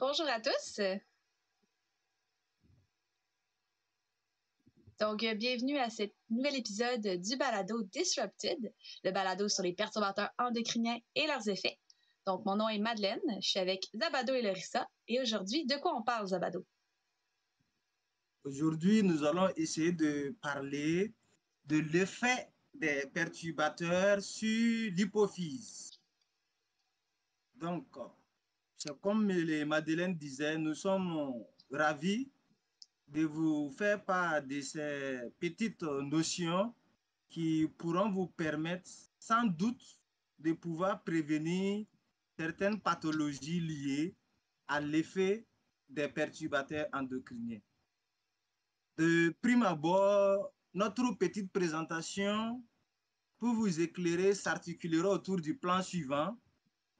Bonjour à tous. Bienvenue à ce nouvel épisode du balado Disrupted, le balado sur les perturbateurs endocriniens et leurs effets. Donc, mon nom est Madeleine, je suis avec Zabado et Larissa. Et aujourd'hui, de quoi on parle, Zabado? Aujourd'hui, nous allons essayer de parler de l'effet des perturbateurs sur l'hypophyse. Donc, c'est comme Madeleine disait, nous sommes ravis de vous faire part de ces petites notions qui pourront vous permettre sans doute de pouvoir prévenir certaines pathologies liées à l'effet des perturbateurs endocriniens. De prime abord, notre petite présentation pour vous éclairer s'articulera autour du plan suivant.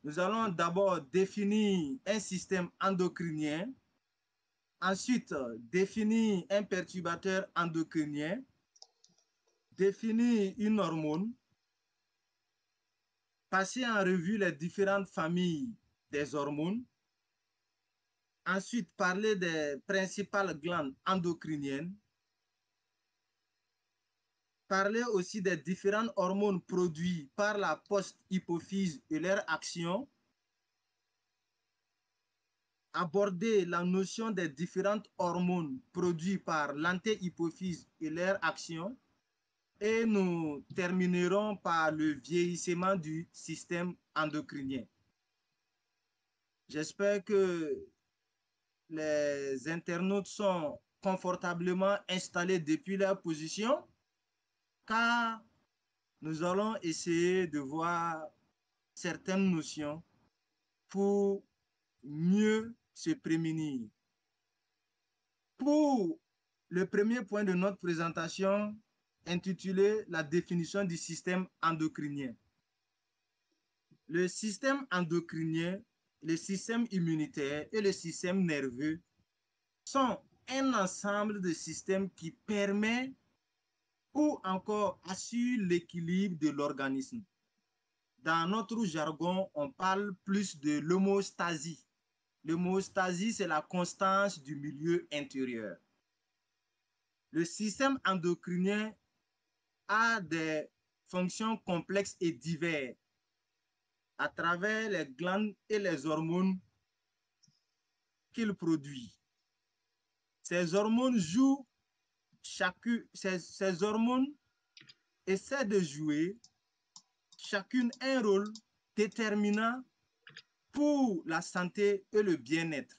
Nous allons d'abord définir un système endocrinien, ensuite définir un perturbateur endocrinien, définir une hormone, passer en revue les différentes familles des hormones, ensuite parler des principales glandes endocriniennes, parler aussi des différentes hormones produites par la post-hypophyse et leur action, aborder la notion des différentes hormones produites par l'antéhypophyse et leur action, et nous terminerons par le vieillissement du système endocrinien. J'espère que les internautes sont confortablement installés depuis leur position, car nous allons essayer de voir certaines notions pour mieux se prémunir. Pour le premier point de notre présentation, intitulé la définition du système endocrinien. Le système endocrinien, le système immunitaire et le système nerveux sont un ensemble de systèmes qui permet ou encore assure l'équilibre de l'organisme. Dans notre jargon, on parle plus de l'homéostasie. L'homéostasie, c'est la constance du milieu intérieur. Le système endocrinien a des fonctions complexes et diverses à travers les glandes et les hormones qu'il produit. Ces hormones jouent ces hormones essaient de jouer chacune un rôle déterminant pour la santé et le bien-être.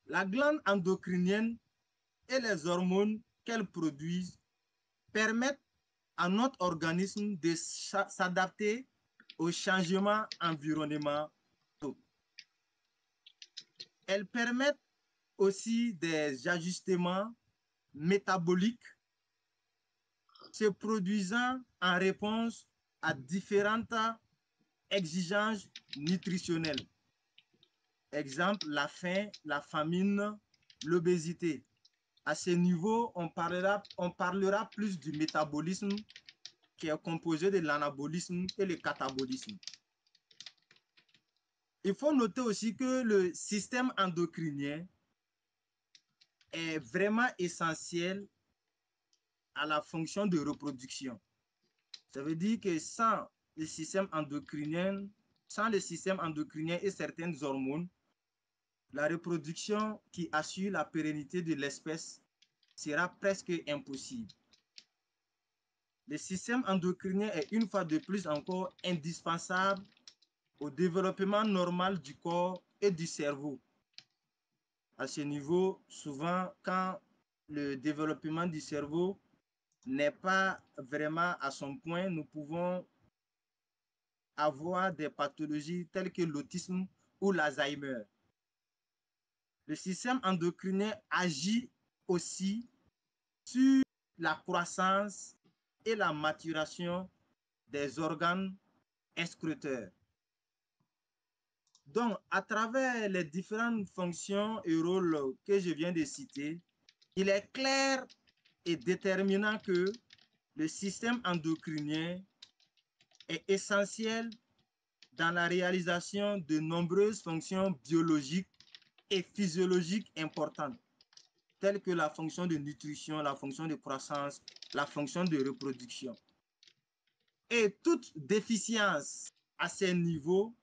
La glande endocrinienne et les hormones qu'elle produit permettent à notre organisme de s'adapter aux changements environnementaux. Elles permettent aussi des ajustements métaboliques se produisant en réponse à différentes exigences nutritionnelles. Exemple, la faim, la famine, l'obésité. À ce niveau, on parlera plus du métabolisme qui est composé de l'anabolisme et le catabolisme. Il faut noter aussi que le système endocrinien est vraiment essentiel à la fonction de reproduction. Ça veut dire que sans le système endocrinien et certaines hormones, la reproduction qui assure la pérennité de l'espèce sera presque impossible. Le système endocrinien est une fois de plus encore indispensable au développement normal du corps et du cerveau. À ce niveau, souvent, quand le développement du cerveau n'est pas vraiment à son point, nous pouvons avoir des pathologies telles que l'autisme ou l'Alzheimer. Le système endocrinien agit aussi sur la croissance et la maturation des organes excréteurs. Donc, à travers les différentes fonctions et rôles que je viens de citer, il est clair et déterminant que le système endocrinien est essentiel dans la réalisation de nombreuses fonctions biologiques et physiologiques importantes, telles que la fonction de nutrition, la fonction de croissance, la fonction de reproduction. Et toute déficience à ces niveaux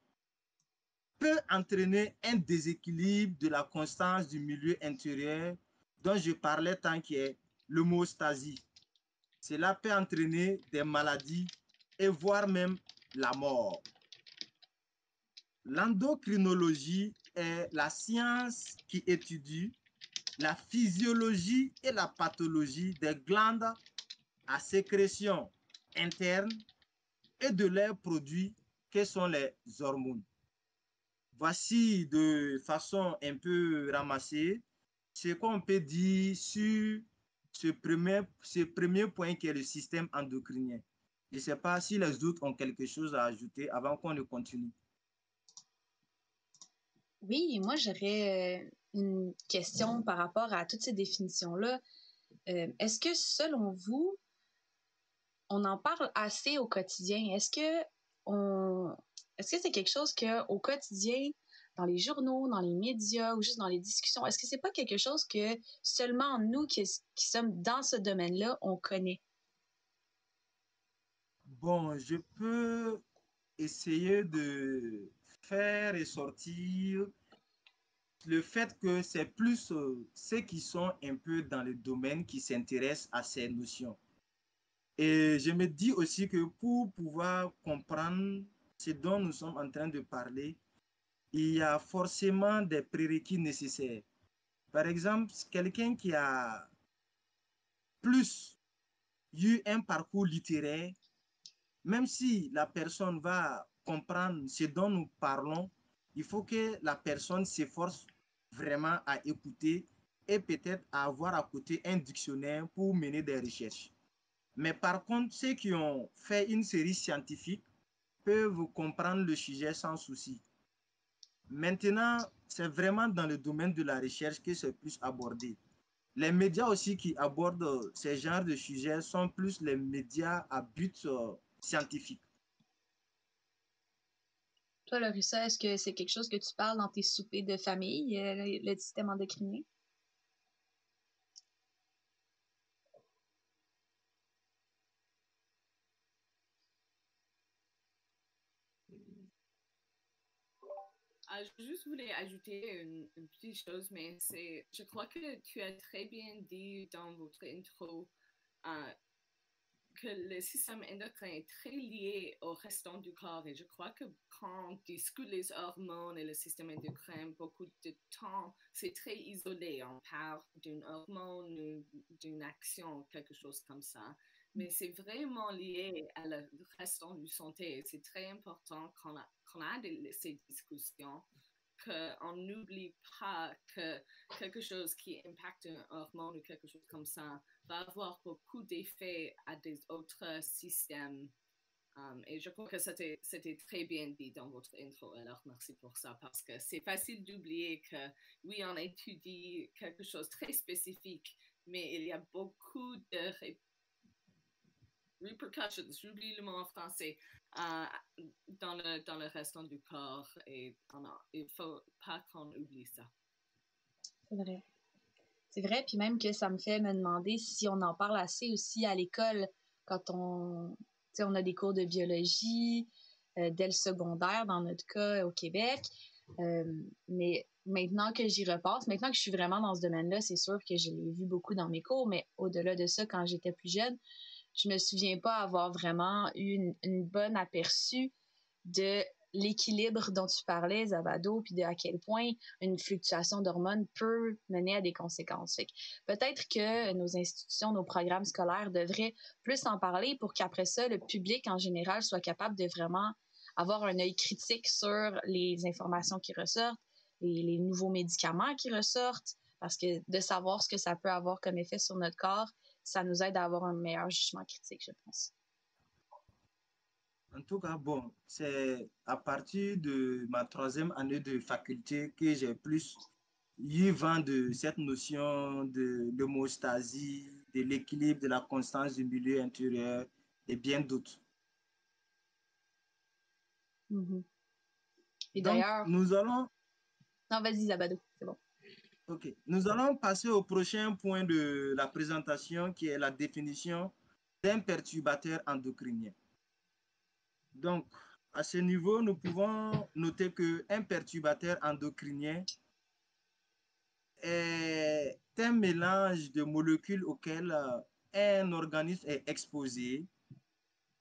peut entraîner un déséquilibre de la constance du milieu intérieur dont je parlais tant qui est l'homéostasie. Cela peut entraîner des maladies et voire même la mort. L'endocrinologie est la science qui étudie la physiologie et la pathologie des glandes à sécrétion interne et de leurs produits que sont les hormones. Voici de façon un peu ramassée ce qu'on peut dire sur ce premier point qui est le système endocrinien. Je ne sais pas si les autres ont quelque chose à ajouter avant qu'on ne continue. Oui, moi j'aurais une question par rapport à toutes ces définitions-là. Est-ce que selon vous, on en parle assez au quotidien? Est-ce que c'est quelque chose qu'au quotidien, dans les journaux, dans les médias ou juste dans les discussions, est-ce que c'est pas quelque chose que seulement nous qui sommes dans ce domaine-là, on connaît? Bon, je peux essayer de faire ressortir le fait que c'est plus ceux qui sont un peu dans le domaine qui s'intéressent à ces notions. Et je me dis aussi que pour pouvoir comprendre ce dont nous sommes en train de parler, il y a forcément des prérequis nécessaires. Par exemple, quelqu'un qui a plus eu un parcours littéraire, même si la personne va comprendre ce dont nous parlons, il faut que la personne s'efforce vraiment à écouter et peut-être à avoir à côté un dictionnaire pour mener des recherches. Mais par contre, ceux qui ont fait une série scientifique peuvent comprendre le sujet sans souci. Maintenant, c'est vraiment dans le domaine de la recherche que c'est plus abordé. Les médias aussi qui abordent ces genres de sujets sont plus les médias à but scientifique. Toi, Larissa, est-ce que c'est quelque chose que tu parles dans tes soupers de famille, le système endocrinien? Je juste voulais ajouter une petite chose, mais je crois que tu as très bien dit dans votre intro euh, que le système endocrin est très lié au restant du corps. Et je crois que quand on discute les hormones et le système endocrin, beaucoup de temps, c'est très isolé. On parle d'une hormone, d'une action, quelque chose comme ça. Mais c'est vraiment lié à le restant du santé. C'est très important qu'on a ces discussions, qu'on n'oublie pas que quelque chose qui impacte un hormone ou quelque chose comme ça va avoir beaucoup d'effets à des autres systèmes. Et je crois que c'était très bien dit dans votre intro, alors merci pour ça, parce que c'est facile d'oublier que, oui, on étudie quelque chose de très spécifique, mais il y a beaucoup de repercussions, j'oublie le mot en français, dans le restant du corps, et il ne faut pas qu'on oublie ça. C'est vrai. C'est vrai, puis même que ça me fait me demander si on en parle assez aussi à l'école quand on a des cours de biologie dès le secondaire, dans notre cas au Québec. Mais maintenant que j'y repasse, maintenant que je suis vraiment dans ce domaine-là, c'est sûr que je l'ai vu beaucoup dans mes cours, mais au-delà de ça, quand j'étais plus jeune, je me souviens pas avoir vraiment eu une bonne aperçu de l'équilibre dont tu parlais, Zabado, puis de à quel point une fluctuation d'hormones peut mener à des conséquences. Fait que peut-être que nos institutions, nos programmes scolaires devraient plus en parler pour qu'après ça, le public en général soit capable de vraiment avoir un œil critique sur les informations qui ressortent, les nouveaux médicaments qui ressortent, parce que de savoir ce que ça peut avoir comme effet sur notre corps, ça nous aide à avoir un meilleur jugement critique, je pense. En tout cas, bon, c'est à partir de ma troisième année de faculté que j'ai plus eu vent de cette notion de l'homéostasie, de l'équilibre, de la constance du milieu intérieur et bien d'autres. Mm-hmm. Et Donc, d'ailleurs... nous allons... Non, vas-y, Zabado, c'est bon. OK. Nous allons passer au prochain point de la présentation, qui est la définition d'un perturbateur endocrinien. Donc, à ce niveau, nous pouvons noter qu'un perturbateur endocrinien est un mélange de molécules auxquelles un organisme est exposé.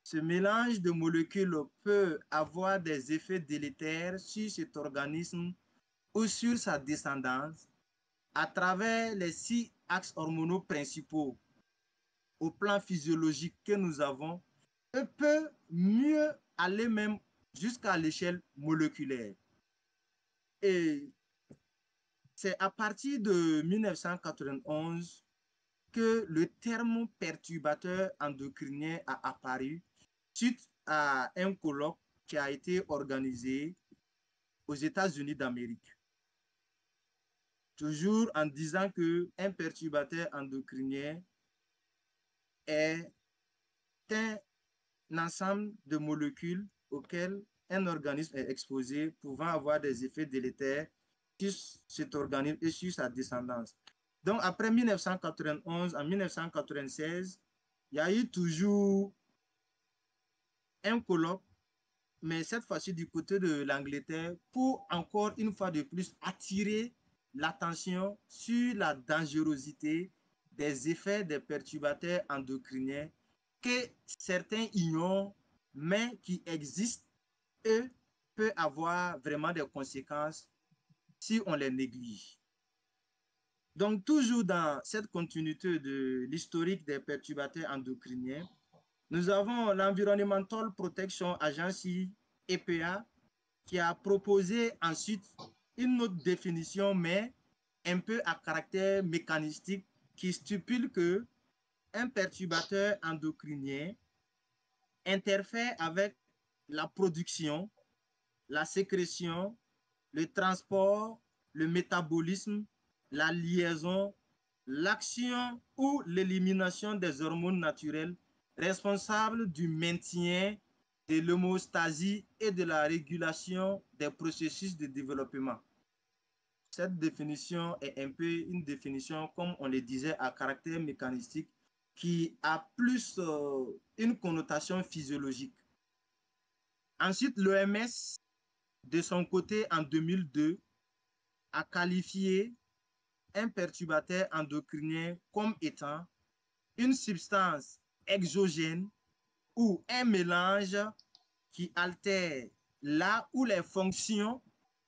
Ce mélange de molécules peut avoir des effets délétères sur cet organisme ou sur sa descendance à travers les 6 axes hormonaux principaux au plan physiologique que nous avons, et peut mieux aller même jusqu'à l'échelle moléculaire. Et c'est à partir de 1991 que le terme perturbateur endocrinien a apparu suite à un colloque qui a été organisé aux États-Unis d'Amérique. Toujours en disant qu'un perturbateur endocrinien est un ensemble de molécules auxquelles un organisme est exposé, pouvant avoir des effets délétères sur cet organisme et sur sa descendance. Donc, après 1991, en 1996, il y a eu toujours un colloque, mais cette fois-ci du côté de l'Angleterre, pour encore une fois de plus attirer l'attention sur la dangerosité des effets des perturbateurs endocriniens que certains ignorent, mais qui existent et peuvent avoir vraiment des conséquences si on les néglige. Donc, toujours dans cette continuité de l'historique des perturbateurs endocriniens, nous avons l'Environmental Protection Agency, EPA, qui a proposé ensuite une autre définition, mais un peu à caractère mécanistique, qui stipule que un perturbateur endocrinien interfère avec la production, la sécrétion, le transport, le métabolisme, la liaison, l'action ou l'élimination des hormones naturelles responsables du maintien de l'homéostasie et de la régulation des processus de développement. Cette définition est un peu une définition, comme on le disait, à caractère mécanistique, qui a plus une connotation physiologique. Ensuite, l'OMS, de son côté, en 2002, a qualifié un perturbateur endocrinien comme étant une substance exogène ou un mélange qui altère la ou les fonctions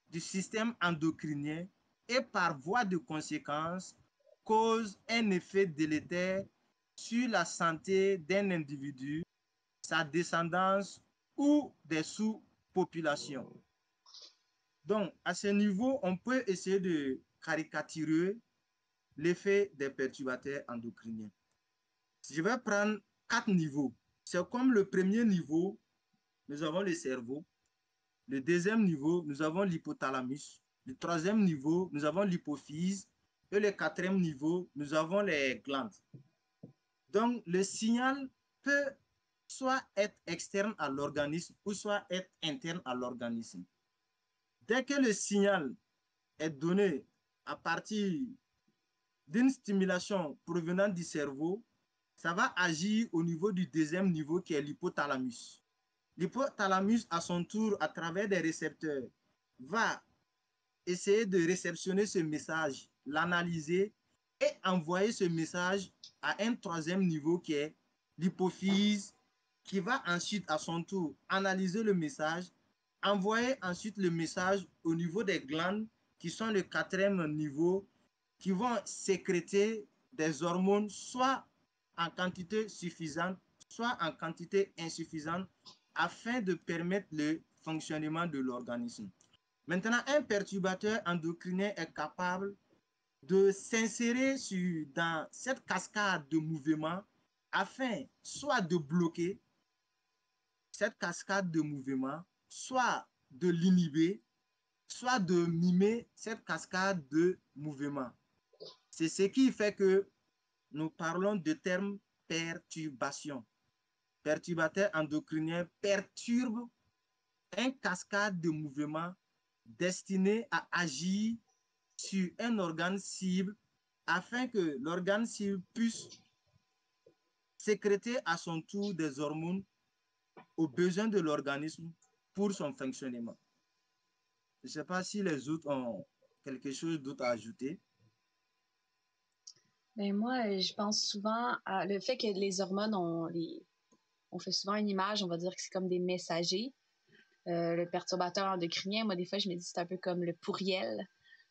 du système endocrinien et par voie de conséquence cause un effet délétère sur la santé d'un individu, sa descendance ou des sous-populations. Donc, à ce niveau, on peut essayer de caricaturer l'effet des perturbateurs endocriniens. Je vais prendre 4 niveaux. C'est comme le premier niveau, nous avons le cerveau. Le deuxième niveau, nous avons l'hypothalamus. Le troisième niveau, nous avons l'hypophyse. Et le quatrième niveau, nous avons les glandes. Donc, le signal peut soit être externe à l'organisme ou soit être interne à l'organisme. Dès que le signal est donné à partir d'une stimulation provenant du cerveau, ça va agir au niveau du deuxième niveau qui est l'hypothalamus. L'hypothalamus, à son tour, à travers des récepteurs, va essayer de réceptionner ce message, l'analyser et envoyer ce message à un troisième niveau qui est l'hypophyse, qui va ensuite, à son tour, analyser le message, envoyer ensuite le message au niveau des glandes, qui sont le quatrième niveau, qui vont sécréter des hormones, soit en quantité suffisante, soit en quantité insuffisante, afin de permettre le fonctionnement de l'organisme. Maintenant, un perturbateur endocrinien est capable de s'insérer dans cette cascade de mouvements afin soit de bloquer cette cascade de mouvements, soit de l'inhiber, soit de mimer cette cascade de mouvements. C'est ce qui fait que nous parlons de terme perturbation. Perturbateur endocrinien perturbe une cascade de mouvements destinés à agir sur un organe cible afin que l'organe cible puisse sécréter à son tour des hormones aux besoins de l'organisme pour son fonctionnement. Je ne sais pas si les autres ont quelque chose d'autre à ajouter. Ben moi, je pense souvent à le fait que les hormones, on fait souvent une image, on va dire que c'est comme des messagers. Le perturbateur endocrinien, moi, des fois, je me dis c'est un peu comme le pourriel,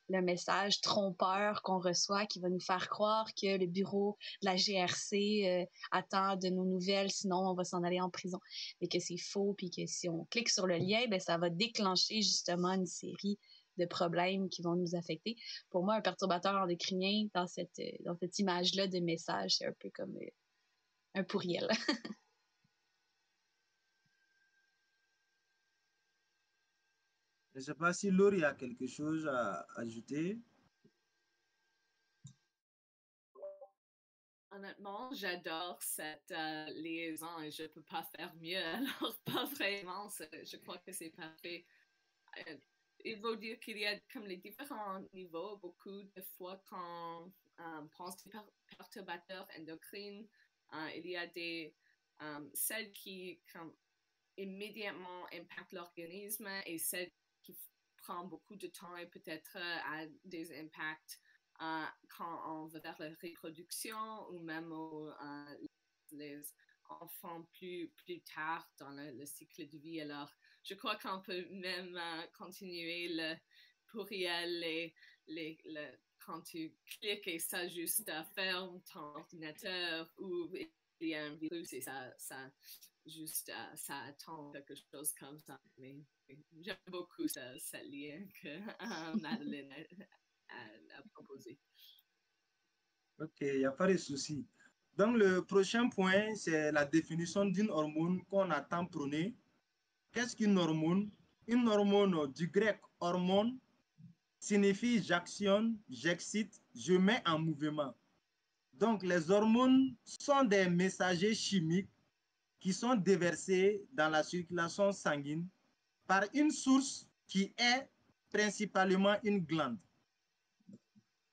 le message trompeur qu'on reçoit qui va nous faire croire que le bureau de la GRC attend de nos nouvelles, sinon on va s'en aller en prison. Et que c'est faux, puis que si on clique sur le lien, ben, ça va déclencher justement une série de problèmes qui vont nous affecter. Pour moi, un perturbateur endocrinien, dans cette image-là de message, c'est un peu comme un pourriel. Je ne sais pas si Laurie a quelque chose à ajouter. Honnêtement, j'adore cette liaison et je ne peux pas faire mieux. Alors, pas vraiment. Je crois que c'est parfait. Il faut dire qu'il y a comme les différents niveaux. Beaucoup de fois, quand on pense des perturbateurs endocrines, il y a celles qui comme, immédiatement impactent l'organisme et celles qui prennent beaucoup de temps et peut-être a des impacts quand on veut faire la reproduction ou même les enfants plus tard dans le cycle de vie. Alors, je crois qu'on peut même continuer le pourriel quand tu cliques et ça juste ferme ton ordinateur ou il y a un virus et ça juste ça attend quelque chose comme ça. Mais j'aime beaucoup ce lien que Madeleine a proposé. Ok, il n'y a pas de souci. Donc, le prochain point, c'est la définition d'une hormone qu'on a tant prônée. Qu'est-ce qu'une hormone? Une hormone du grec hormone signifie j'actionne, j'excite, je mets en mouvement. Donc, les hormones sont des messagers chimiques qui sont déversés dans la circulation sanguine par une source qui est principalement une glande.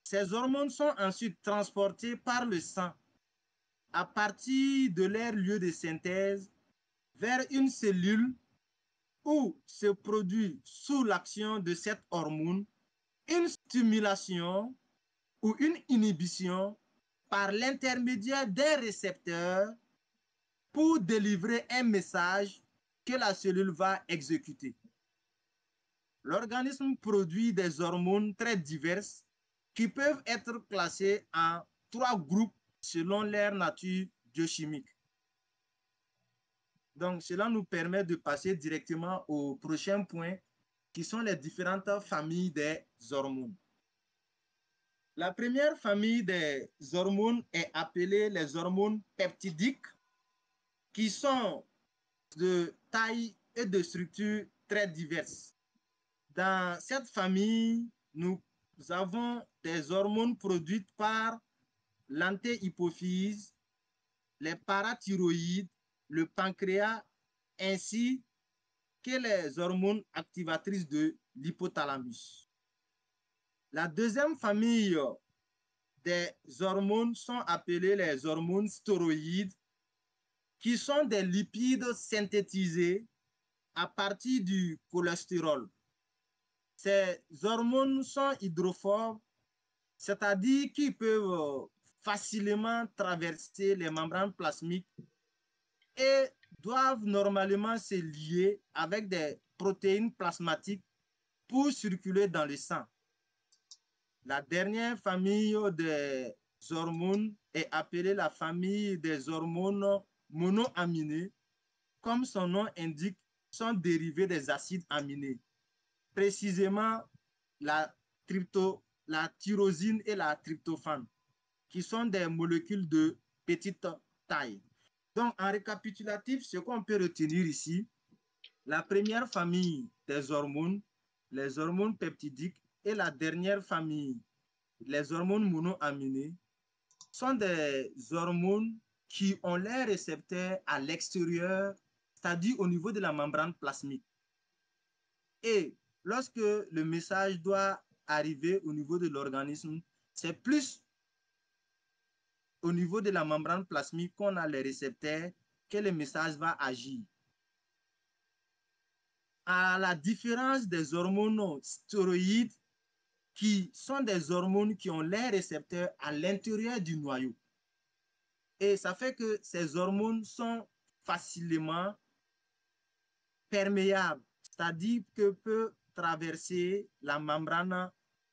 Ces hormones sont ensuite transportées par le sang à partir de leur lieu de synthèse vers une cellule où se produit sous l'action de cette hormone une stimulation ou une inhibition par l'intermédiaire d'un récepteur pour délivrer un message que la cellule va exécuter. L'organisme produit des hormones très diverses qui peuvent être classées en 3 groupes selon leur nature biochimique. Donc, cela nous permet de passer directement au prochain point, qui sont les différentes familles des hormones. La première famille des hormones est appelée les hormones peptidiques, qui sont de taille et de structure très diverses. Dans cette famille, nous avons des hormones produites par l'antéhypophyse, les parathyroïdes, le pancréas, ainsi que les hormones activatrices de l'hypothalamus. La deuxième famille des hormones sont appelées les hormones stéroïdes, qui sont des lipides synthétisés à partir du cholestérol. Ces hormones sont hydrophobes, c'est-à-dire qu'ils peuvent facilement traverser les membranes plasmiques et doivent normalement se lier avec des protéines plasmatiques pour circuler dans le sang. La dernière famille des hormones est appelée la famille des hormones monoaminées. Comme son nom indique, sont dérivés des acides aminés, précisément la tyrosine et la tryptophane, qui sont des molécules de petite taille. Donc, en récapitulatif, ce qu'on peut retenir ici, la première famille des hormones, les hormones peptidiques, et la dernière famille, les hormones monoaminées, sont des hormones qui ont leurs récepteurs à l'extérieur, c'est-à-dire au niveau de la membrane plasmique. Et lorsque le message doit arriver au niveau de l'organisme, c'est plus au niveau de la membrane plasmique qu'on a les récepteurs que le message va agir. À la différence des hormones stéroïdes, qui sont des hormones qui ont les récepteurs à l'intérieur du noyau. Et ça fait que ces hormones sont facilement perméables, c'est-à-dire que peut traverser la membrane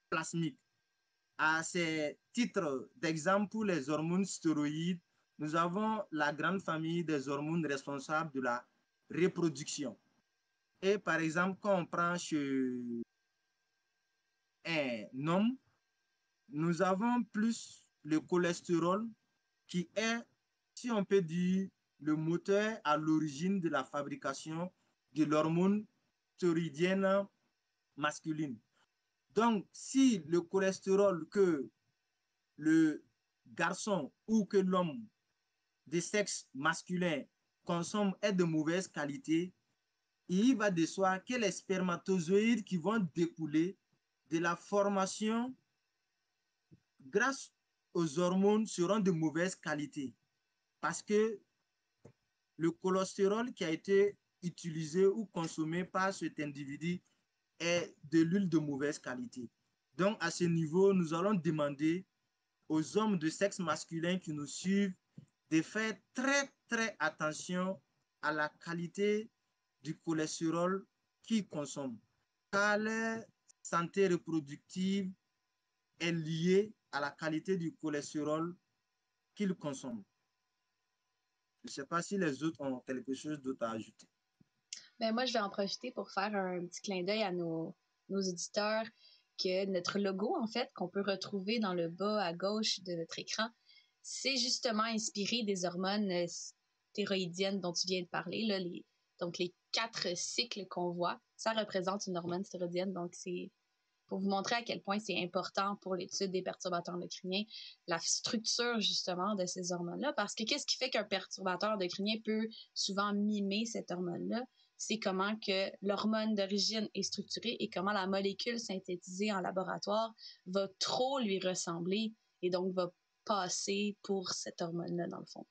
plasmique. À ces titres d'exemple pour les hormones stéroïdes, nous avons la grande famille des hormones responsables de la reproduction. Et par exemple, quand on prend chez un homme, nous avons plus le cholestérol qui est, si on peut dire, le moteur à l'origine de la fabrication de l'hormone thyroïdienne masculine. Donc, si le cholestérol que le garçon ou que l'homme de sexe masculin consomme est de mauvaise qualité, il va de soi que les spermatozoïdes qui vont découler de la formation grâce aux hormones seront de mauvaise qualité parce que le cholestérol qui a été utilisé ou consommé par cet individu est de l'huile de mauvaise qualité. Donc, à ce niveau, nous allons demander aux hommes de sexe masculin qui nous suivent de faire très attention à la qualité du cholestérol qu'ils consomment, car leur santé reproductive est liée à la qualité du cholestérol qu'ils consomment. Je ne sais pas si les autres ont quelque chose d'autre à ajouter. Ben moi, je vais en profiter pour faire un petit clin d'œil à nos auditeurs que notre logo, en fait, qu'on peut retrouver dans le bas à gauche de notre écran, c'est justement inspiré des hormones stéroïdiennes dont tu viens de parler. Là, donc, les 4 cycles qu'on voit, ça représente une hormone stéroïdienne. Donc, c'est pour vous montrer à quel point c'est important pour l'étude des perturbateurs endocriniens, la structure justement de ces hormones-là. Parce que qu'est-ce qui fait qu'un perturbateur endocrinien peut souvent mimer cette hormone-là? C'est comment que l'hormone d'origine est structurée et comment la molécule synthétisée en laboratoire va trop lui ressembler et donc va passer pour cette hormone-là dans le fond.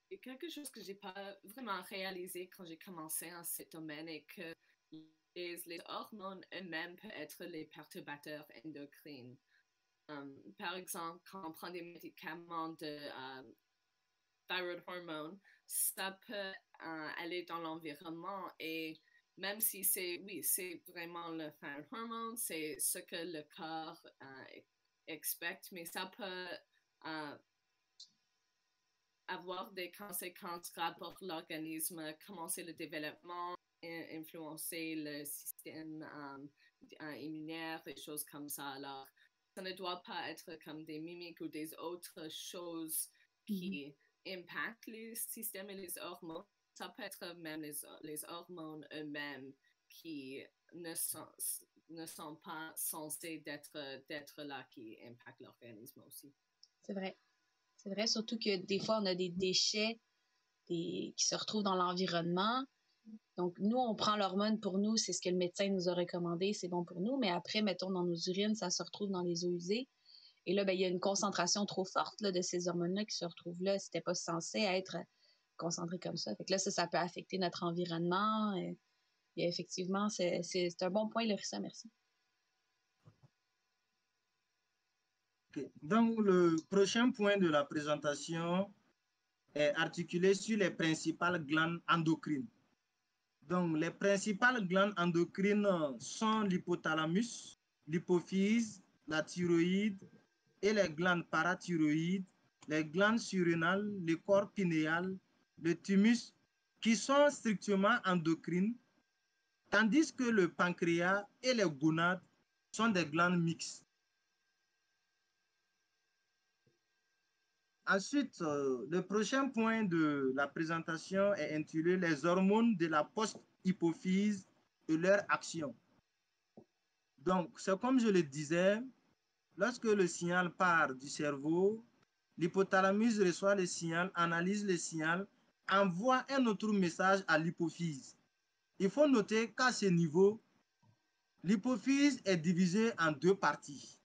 Il y a quelque chose que j'ai pas vraiment réalisé quand j'ai commencé en ce domaine et que les hormones eux-mêmes peuvent être les perturbateurs endocrines. Par exemple, quand on prend des médicaments de thyroid hormone, ça peut aller dans l'environnement et même si c'est vraiment le thyroid hormone, c'est ce que le corps expecte, mais ça peut avoir des conséquences graves pour l'organisme, commencer le développement, influencer le système immunitaire, des choses comme ça. Alors, ça ne doit pas être comme des mimiques ou des autres choses qui impactent les systèmes et les hormones. Ça peut être même les hormones eux-mêmes qui ne sont pas censés d'être là, qui impactent l'organisme aussi. C'est vrai. C'est vrai, surtout que des fois, on a des déchets qui se retrouvent dans l'environnement. Donc, nous, on prend l'hormone pour nous, c'est ce que le médecin nous a recommandé, c'est bon pour nous. Mais après, mettons, dans nos urines, ça se retrouve dans les eaux usées. Et là, ben, il y a une concentration trop forte là, de ces hormones-là qui se retrouvent là. C'était pas censé être concentré comme ça. Fait que là, ça peut affecter notre environnement. Et effectivement, c'est un bon point, Lérissa, merci. Okay. Donc, le prochain point de la présentation est articulé sur les principales glandes endocrines. Donc, les principales glandes endocrines sont l'hypothalamus, l'hypophyse, la thyroïde et les glandes parathyroïdes, les glandes surrénales, le corps pinéal, le thymus, qui sont strictement endocrines, tandis que le pancréas et les gonades sont des glandes mixtes. Ensuite, le prochain point de la présentation est intitulé les hormones de la post-hypophyse et leur action. Donc, c'est comme je le disais, lorsque le signal part du cerveau, l'hypothalamus reçoit le signal, analyse le signal, envoie un autre message à l'hypophyse. Il faut noter qu'à ce niveau, l'hypophyse est divisée en deux parties.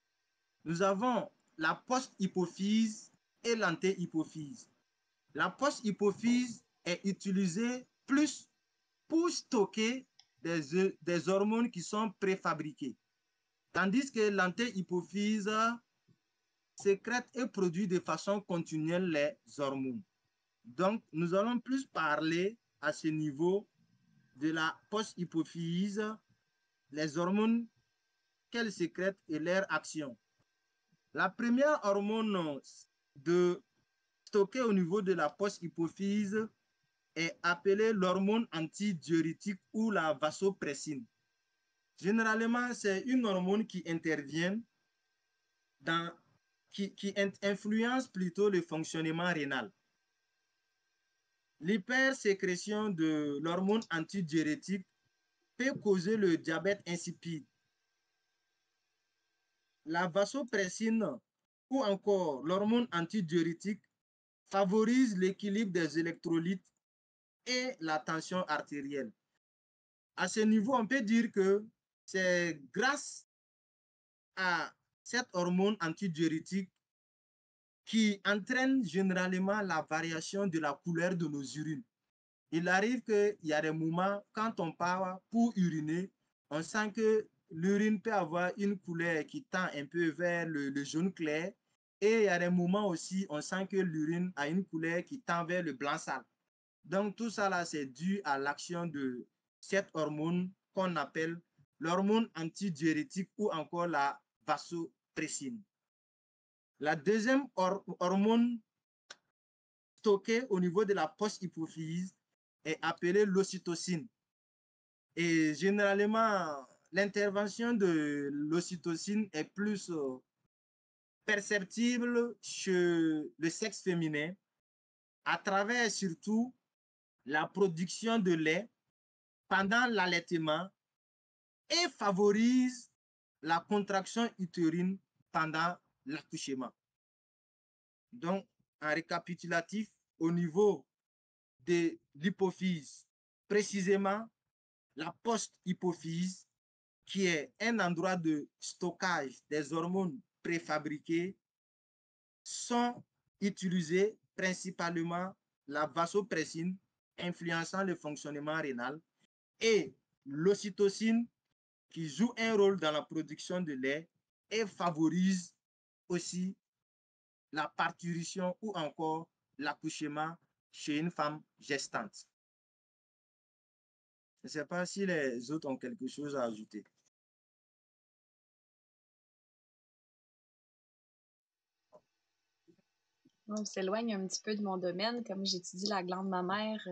Nous avons la post-hypophyse et l'anté-hypophyse. La post-hypophyse est utilisée plus pour stocker des hormones qui sont préfabriquées, tandis que l'anté-hypophyse sécrète et produit de façon continuelle les hormones. Donc, nous allons plus parler à ce niveau de la post-hypophyse, les hormones qu'elle sécrète et leur action. La première hormone stockée au niveau de la post-hypophyse est appelée l'hormone antidiurétique ou la vasopressine. Généralement, c'est une hormone qui intervient qui influence plutôt le fonctionnement rénal. L'hypersécrétion de l'hormone antidiurétique peut causer le diabète insipide. La vasopressine ou encore l'hormone antidiurétique favorise l'équilibre des électrolytes et la tension artérielle. À ce niveau, on peut dire que c'est grâce à cette hormone antidiurétique qui entraîne généralement la variation de la couleur de nos urines. Il arrive qu'il y a des moments, quand on part pour uriner, on sent que l'urine peut avoir une couleur qui tend un peu vers le jaune clair. Et il y a des moments aussi, on sent que l'urine a une couleur qui tend vers le blanc sale. Donc tout ça là, c'est dû à l'action de cette hormone qu'on appelle l'hormone antidiurétique ou encore la vasopressine. La deuxième hormone stockée au niveau de la post-hypophyse est appelée l'ocytocine. Et généralement, l'intervention de l'ocytocine est plus perceptible chez le sexe féminin à travers surtout la production de lait pendant l'allaitement et favorise la contraction utérine pendant l'accouchement. Donc, en récapitulatif, au niveau de l'hypophyse, précisément la post-hypophyse, qui est un endroit de stockage des hormones préfabriquées, sont utilisées principalement la vasopressine, influençant le fonctionnement rénal, et l'ocytocine, qui joue un rôle dans la production de lait et favorise aussi la parturition ou encore l'accouchement chez une femme gestante. Je ne sais pas si les autres ont quelque chose à ajouter. On s'éloigne un petit peu de mon domaine. Comme j'étudie la glande mammaire,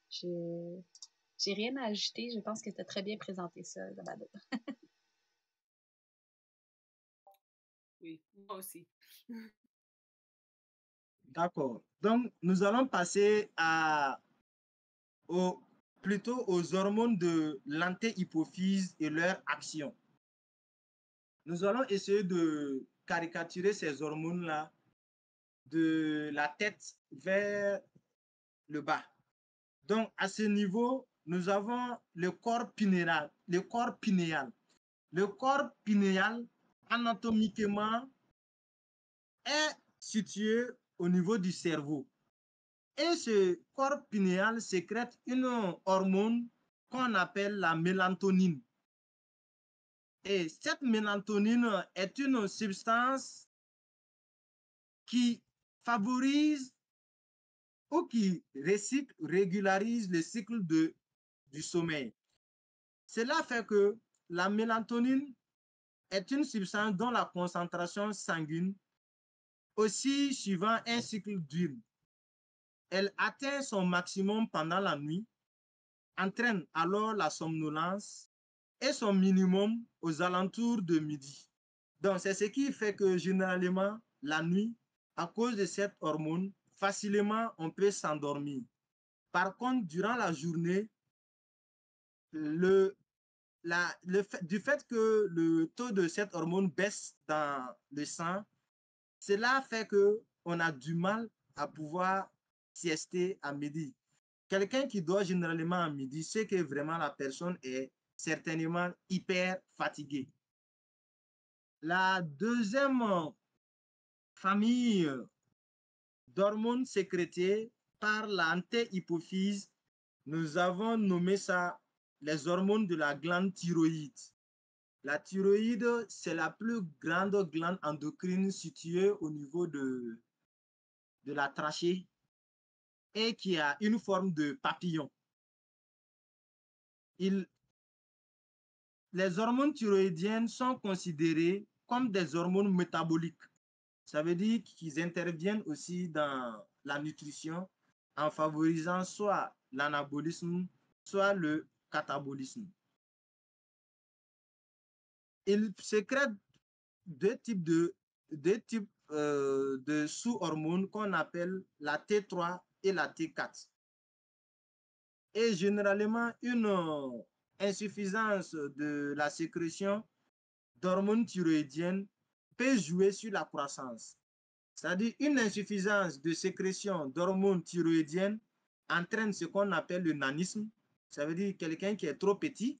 j'ai rien à ajouter. Je pense que tu as très bien présenté ça, Zabado. Oui, moi aussi. D'accord. Donc, nous allons passer plutôt aux hormones de l'antéhypophyse et leur action. Nous allons essayer de caricaturer ces hormones-là de la tête vers le bas. Donc, à ce niveau, nous avons le corps pinéal. Le corps pinéal. Le corps pinéal, anatomiquement, est situé au niveau du cerveau. Et ce corps pinéal sécrète une hormone qu'on appelle la mélatonine. Et cette mélatonine est une substance qui favorise ou qui régularise le cycle du sommeil. Cela fait que la mélatonine est une substance dont la concentration sanguine aussi suivant un cycle diurne. Elle atteint son maximum pendant la nuit, entraîne alors la somnolence et son minimum aux alentours de midi. Donc, c'est ce qui fait que généralement, la nuit, à cause de cette hormone, facilement, on peut s'endormir. Par contre, durant la journée, du fait que le taux de cette hormone baisse dans le sang, cela fait qu'on a du mal à pouvoir siester à midi. quelqu'un qui dort généralement à midi, c'est que vraiment la personne est certainement hyper fatiguée. La deuxième famille d'hormones sécrétées par l'antéhypophyse, nous avons nommé ça les hormones de la glande thyroïde. La thyroïde, c'est la plus grande glande endocrine située au niveau de la trachée et qui a une forme de papillon. Les hormones thyroïdiennes sont considérées comme des hormones métaboliques. Ça veut dire qu'ils interviennent aussi dans la nutrition en favorisant soit l'anabolisme, soit le catabolisme. Ils sécrètent deux types de sous-hormones qu'on appelle la T3 et la T4. Et généralement, une insuffisance de la sécrétion d'hormones thyroïdiennes peut jouer sur la croissance. C'est-à-dire une insuffisance de sécrétion d'hormones thyroïdiennes entraîne ce qu'on appelle le nanisme. Ça veut dire quelqu'un qui est trop petit.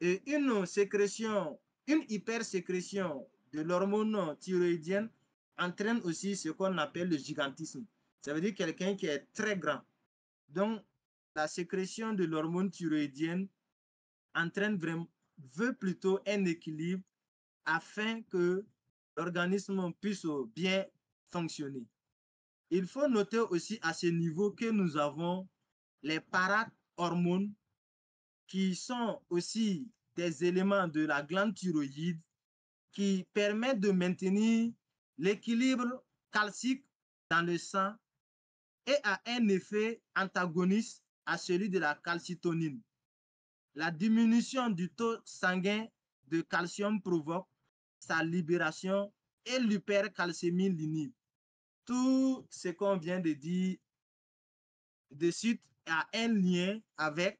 Et une hypersécrétion de l'hormone thyroïdienne entraîne aussi ce qu'on appelle le gigantisme. Ça veut dire quelqu'un qui est très grand. Donc, la sécrétion de l'hormone thyroïdienne veut plutôt un équilibre afin que l'organisme puisse bien fonctionner. Il faut noter aussi à ce niveau que nous avons les parathormones qui sont aussi des éléments de la glande thyroïde qui permettent de maintenir l'équilibre calcique dans le sang et a un effet antagoniste à celui de la calcitonine. La diminution du taux sanguin de calcium provoque sa libération et l'hypercalcémie linéaire. Tout ce qu'on vient de dire de suite a un lien avec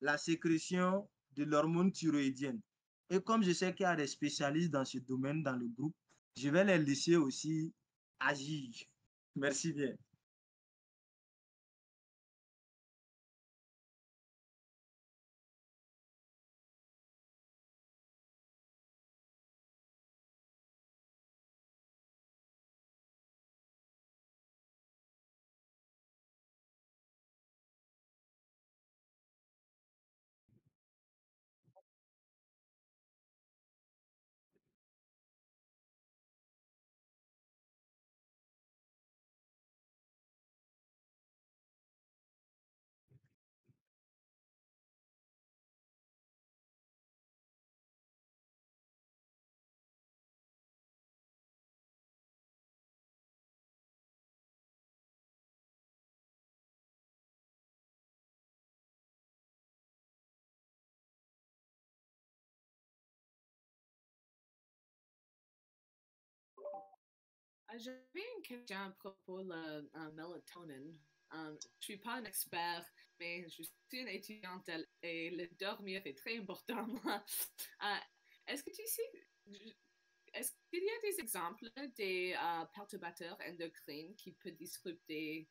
la sécrétion de l'hormone thyroïdienne. Et comme je sais qu'il y a des spécialistes dans ce domaine dans le groupe, je vais les laisser aussi agir. Merci bien. J'avais une question à propos de la mélatonine. Je ne suis pas un expert, mais je suis une étudiante et le dormir est très important. Est-ce que tu sais, est-ce qu'il y a des exemples des perturbateurs endocrines qui peuvent disrupter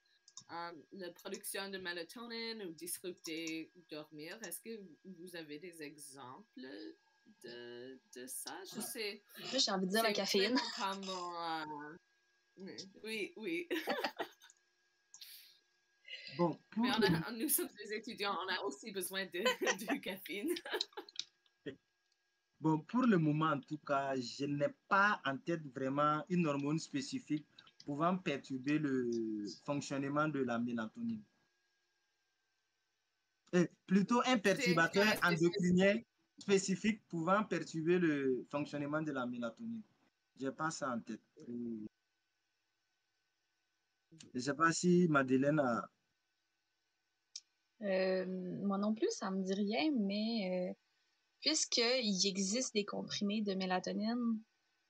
la production de mélatonine ou disrupter dormir? Est-ce que vous avez des exemples de ça? Je sais. J'ai envie de dire la caféine. Oui, oui. Bon, mais nous sommes des étudiants, on a aussi besoin de caféine. Bon, pour le moment, en tout cas, je n'ai pas en tête vraiment une hormone spécifique pouvant perturber le fonctionnement de la mélatonine. Plutôt un perturbateur endocrinien spécifique pouvant perturber le fonctionnement de la mélatonine. Je n'ai pas ça en tête. Je ne sais pas si Madeleine a... Moi non plus, ça me dit rien, mais puisqu'il existe des comprimés de mélatonine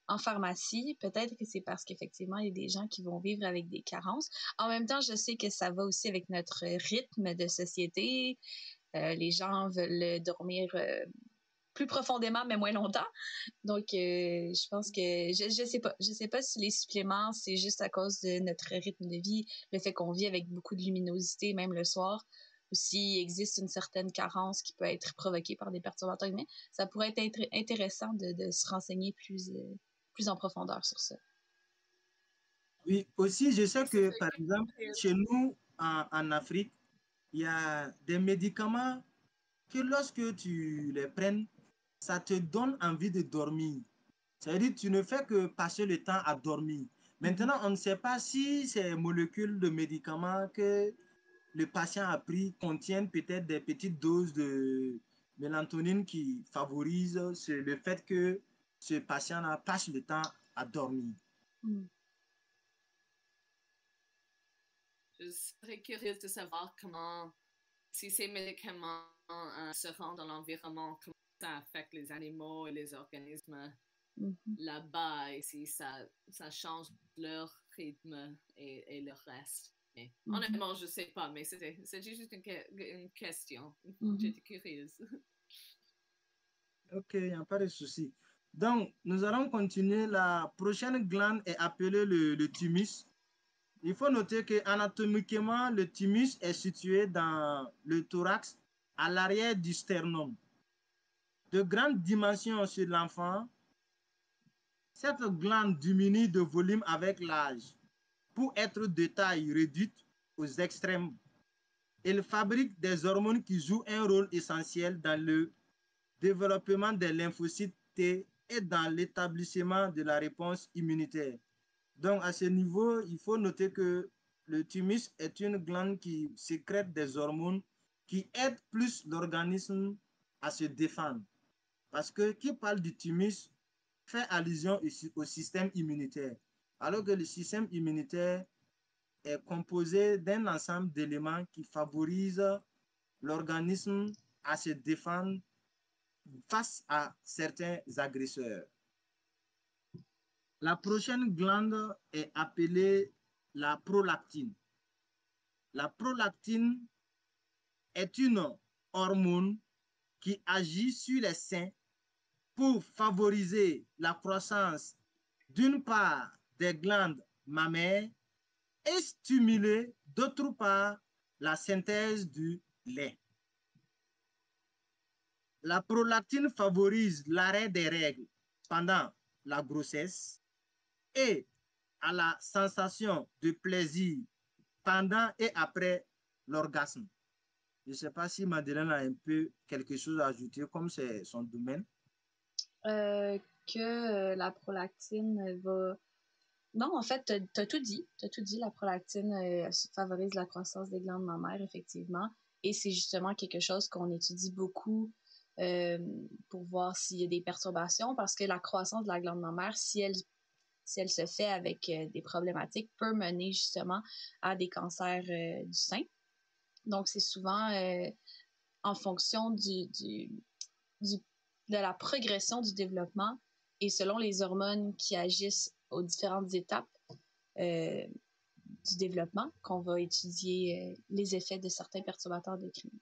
en pharmacie, peut-être que c'est parce qu'effectivement, il y a des gens qui vont vivre avec des carences. En même temps, je sais que ça va aussi avec notre rythme de société. Les gens veulent dormir plus profondément, mais moins longtemps. Donc, je pense que je sais pas si les suppléments, c'est juste à cause de notre rythme de vie, le fait qu'on vit avec beaucoup de luminosité, même le soir, ou s'il existe une certaine carence qui peut être provoquée par des perturbateurs humains. Ça pourrait être intéressant de se renseigner plus en profondeur sur ça. Oui, aussi, je sais que, par exemple, chez nous, en Afrique, il y a des médicaments que lorsque tu les prennes, ça te donne envie de dormir. Ça veut dire que tu ne fais que passer le temps à dormir. Maintenant, on ne sait pas si ces molécules de médicaments que le patient a pris contiennent peut-être des petites doses de mélatonine qui favorisent le fait que ce patient-là passe le temps à dormir. Je serais curieuse de savoir comment, si ces médicaments se rendent dans l'environnement, comment ça affecte les animaux et les organismes là-bas et si ça change leur rythme et le reste. Mais honnêtement, je ne sais pas, mais c'est juste une question. J'étais curieuse. Ok, il n'y a pas de souci. Donc, nous allons continuer. La prochaine glande est appelée le thymus. Il faut noter qu'anatomiquement, le thymus est situé dans le thorax, à l'arrière du sternum. De grandes dimensions chez l'enfant, cette glande diminue de volume avec l'âge pour être de taille réduite aux extrêmes. Elle fabrique des hormones qui jouent un rôle essentiel dans le développement des lymphocytes T et dans l'établissement de la réponse immunitaire. Donc, à ce niveau, il faut noter que le thymus est une glande qui sécrète des hormones qui aident plus l'organisme à se défendre. Parce que qui parle du thymus fait allusion au système immunitaire, alors que le système immunitaire est composé d'un ensemble d'éléments qui favorisent l'organisme à se défendre face à certains agresseurs. La prochaine glande est appelée la prolactine. La prolactine est une hormone qui agit sur les seins pour favoriser la croissance d'une part des glandes mammaires et stimuler d'autre part la synthèse du lait. La prolactine favorise l'arrêt des règles pendant la grossesse et à la sensation de plaisir pendant et après l'orgasme. Je ne sais pas si Madeleine a un peu quelque chose à ajouter, comme c'est son domaine. La prolactine va... Non, en fait, tu as tout dit. Tu as tout dit. La prolactine favorise la croissance des glandes mammaires, effectivement. Et c'est justement quelque chose qu'on étudie beaucoup pour voir s'il y a des perturbations, parce que la croissance de la glande mammaire, si elle se fait avec des problématiques, peut mener justement à des cancers du sein. Donc, c'est souvent en fonction de la progression du développement et selon les hormones qui agissent aux différentes étapes du développement qu'on va étudier les effets de certains perturbateurs endocriniens.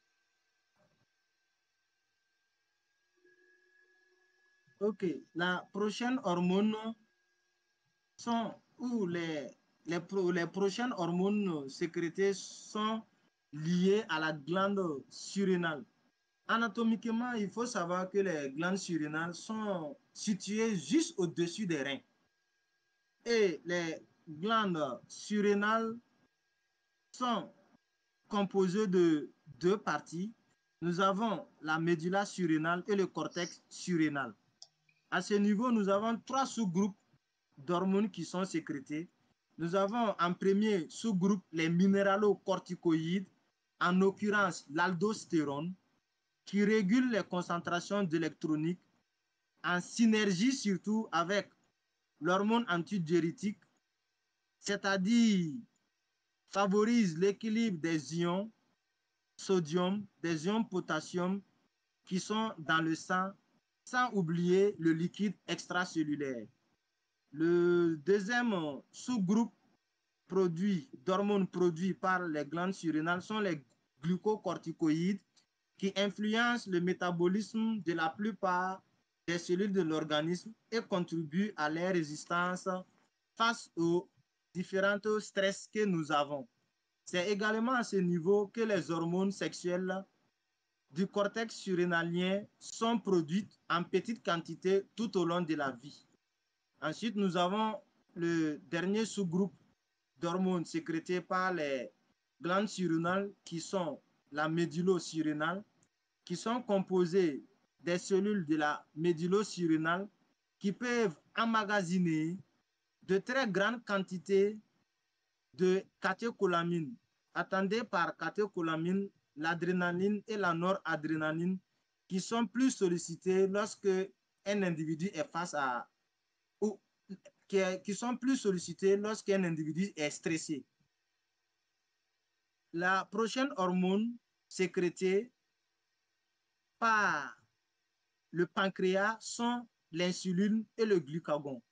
Ok, la prochaine hormone sont, ou les prochaines hormones sécrétées sont liées à la glande surrénale. Anatomiquement, il faut savoir que les glandes surrénales sont situées juste au-dessus des reins. Et les glandes surrénales sont composées de deux parties. Nous avons la médulla surrénale et le cortex surrénal. À ce niveau, nous avons trois sous-groupes d'hormones qui sont sécrétées. Nous avons en premier sous-groupe les minéralocorticoïdes, en l'occurrence l'aldostérone, qui régule les concentrations d'électroniques en synergie surtout avec l'hormone antidiurétique, c'est-à-dire favorise l'équilibre des ions sodium, des ions potassium qui sont dans le sang, sans oublier le liquide extracellulaire. Le deuxième sous-groupe d'hormones produits par les glandes surrénales sont les glucocorticoïdes qui influencent le métabolisme de la plupart des cellules de l'organisme et contribuent à leur résistance face aux différents stress que nous avons. C'est également à ce niveau que les hormones sexuelles du cortex surrénalien sont produites en petite quantité tout au long de la vie. Ensuite, nous avons le dernier sous-groupe d'hormones sécrétées par les glandes surrénales qui sont la médullosurrénale, qui sont composées des cellules de la médullosurrénale qui peuvent emmagasiner de très grandes quantités de catécholamines. Attendez par catécholamines l'adrénaline et la noradrénaline qui sont plus sollicitées lorsque un individu est face à ou qui sont plus sollicités lorsqu'un individu est stressé. La prochaine hormone sécrétée par le pancréas sont l'insuline et le glucagon.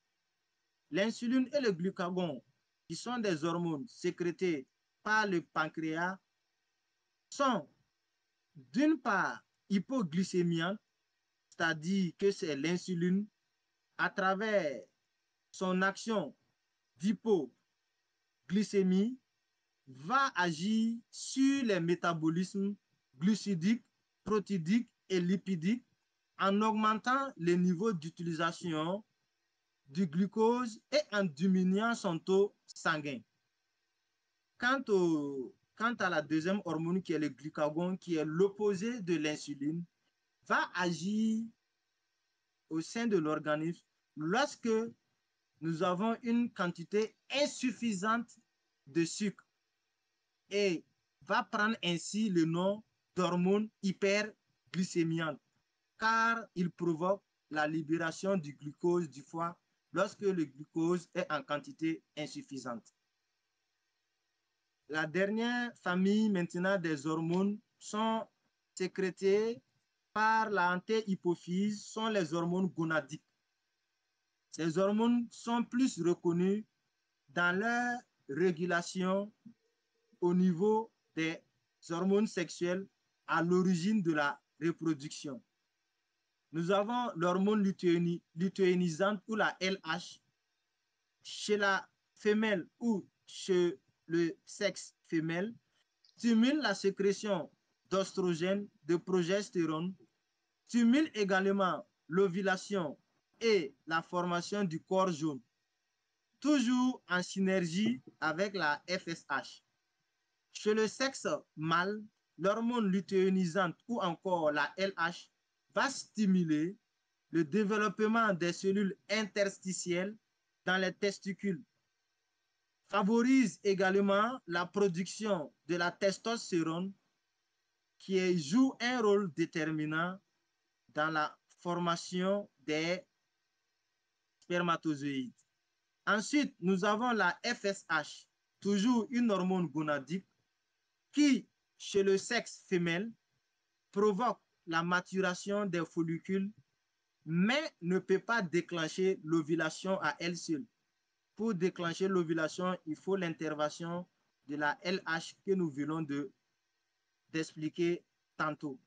L'insuline et le glucagon, qui sont des hormones sécrétées par le pancréas, sont d'une part hypoglycémiantes, c'est-à-dire que c'est l'insuline à travers son action d'hypoglycémie va agir sur les métabolismes glucidiques, protidiques et lipidiques en augmentant les niveaux d'utilisation du glucose et en diminuant son taux sanguin. Quant à la deuxième hormone qui est le glucagon, qui est l'opposé de l'insuline, va agir au sein de l'organisme lorsque nous avons une quantité insuffisante de sucre et va prendre ainsi le nom d'hormone hyperglycémiante car il provoque la libération du glucose du foie lorsque le glucose est en quantité insuffisante. La dernière famille maintenant des hormones sont sécrétées par l'antéhypophyse, sont les hormones gonadiques. Ces hormones sont plus reconnues dans leur régulation au niveau des hormones sexuelles à l'origine de la reproduction. Nous avons l'hormone lutéinisante ou la LH chez la femelle ou chez le sexe femelle, stimule la sécrétion d'oestrogène, de progestérone, stimule également l'ovulation et la formation du corps jaune, toujours en synergie avec la FSH. Chez le sexe mâle, l'hormone lutéinisante ou encore la LH va stimuler le développement des cellules interstitielles dans les testicules, favorise également la production de la testostérone qui joue un rôle déterminant dans la formation des spermatozoïdes. Ensuite, nous avons la FSH, toujours une hormone gonadique qui, chez le sexe femelle, provoque la maturation des follicules, mais ne peut pas déclencher l'ovulation à elle seule. Pour déclencher l'ovulation, il faut l'intervention de la LH que nous venons d'expliquer tantôt.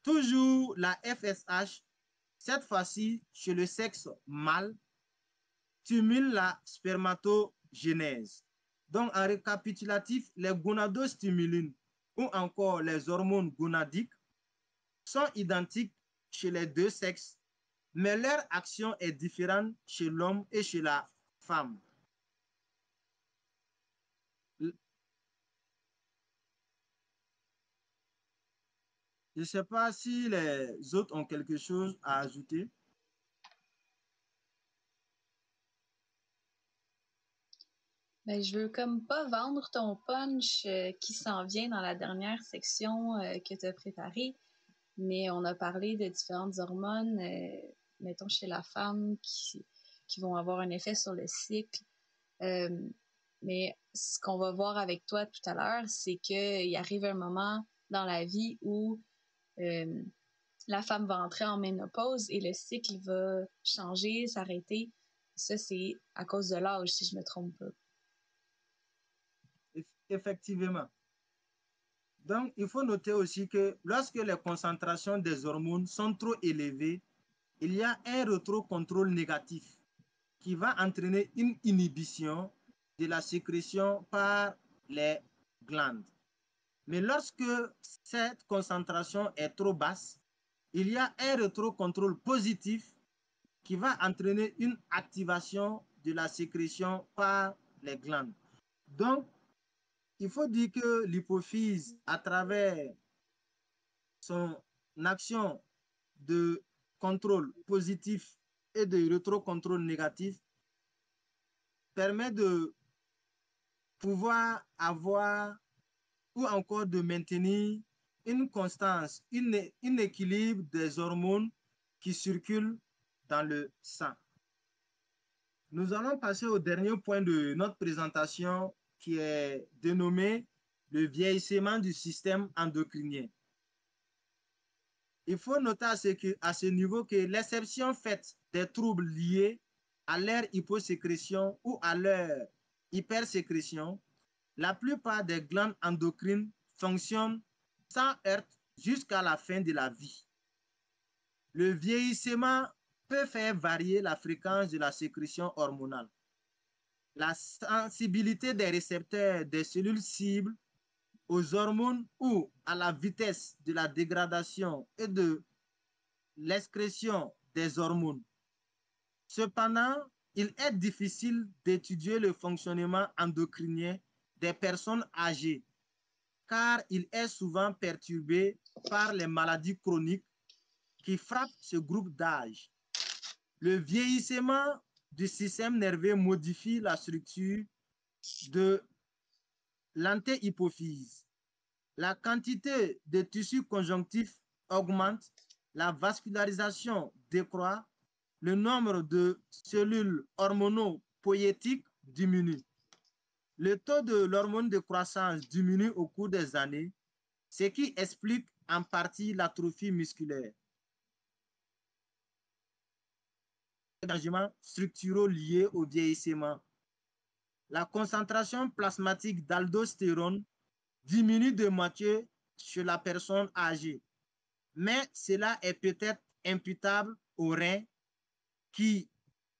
Toujours la FSH, cette fois-ci chez le sexe mâle, stimule la spermatogénèse. Donc, en récapitulatif, les gonadostimulines ou encore les hormones gonadiques sont identiques chez les deux sexes, mais leur action est différente chez l'homme et chez la femme. Je ne sais pas si les autres ont quelque chose à ajouter. Ben, je veux comme pas vendre ton punch qui s'en vient dans la dernière section que tu as préparée, mais on a parlé de différentes hormones, mettons chez la femme, qui vont avoir un effet sur le cycle. Mais ce qu'on va voir avec toi tout à l'heure, c'est qu'il arrive un moment dans la vie où la femme va entrer en ménopause et le cycle va changer, s'arrêter. Ça, c'est à cause de l'âge, si je ne me trompe pas. Effectivement. Donc, il faut noter aussi que lorsque les concentrations des hormones sont trop élevées, il y a un rétrocontrôle négatif qui va entraîner une inhibition de la sécrétion par les glandes. Mais lorsque cette concentration est trop basse, il y a un rétrocontrôle positif qui va entraîner une activation de la sécrétion par les glandes. Donc, il faut dire que l'hypophyse, à travers son action de contrôle positif et de rétrocontrôle négatif, permet de pouvoir avoir ou encore de maintenir une constance, un équilibre des hormones qui circulent dans le sang. Nous allons passer au dernier point de notre présentation qui est dénommé le vieillissement du système endocrinien. Il faut noter à ce niveau que l'exception faite des troubles liés à leur hyposécrétion ou à leur hypersécrétion, la plupart des glandes endocrines fonctionnent sans heurts jusqu'à la fin de la vie. Le vieillissement peut faire varier la fréquence de la sécrétion hormonale. La sensibilité des récepteurs des cellules cibles aux hormones ou à la vitesse de la dégradation et de l'excrétion des hormones. Cependant, il est difficile d'étudier le fonctionnement endocrinien des personnes âgées car il est souvent perturbé par les maladies chroniques qui frappent ce groupe d'âge. Le vieillissement du système nerveux modifie la structure de l'antéhypophyse. La quantité de tissu conjonctif augmente, la vascularisation décroît, le nombre de cellules hormonopoïétiques diminue. Le taux de l'hormone de croissance diminue au cours des années, ce qui explique en partie l'atrophie musculaire. Les changements structuraux liés au vieillissement. La concentration plasmatique d'aldostérone diminue de moitié chez la personne âgée, mais cela est peut-être imputable aux reins qui,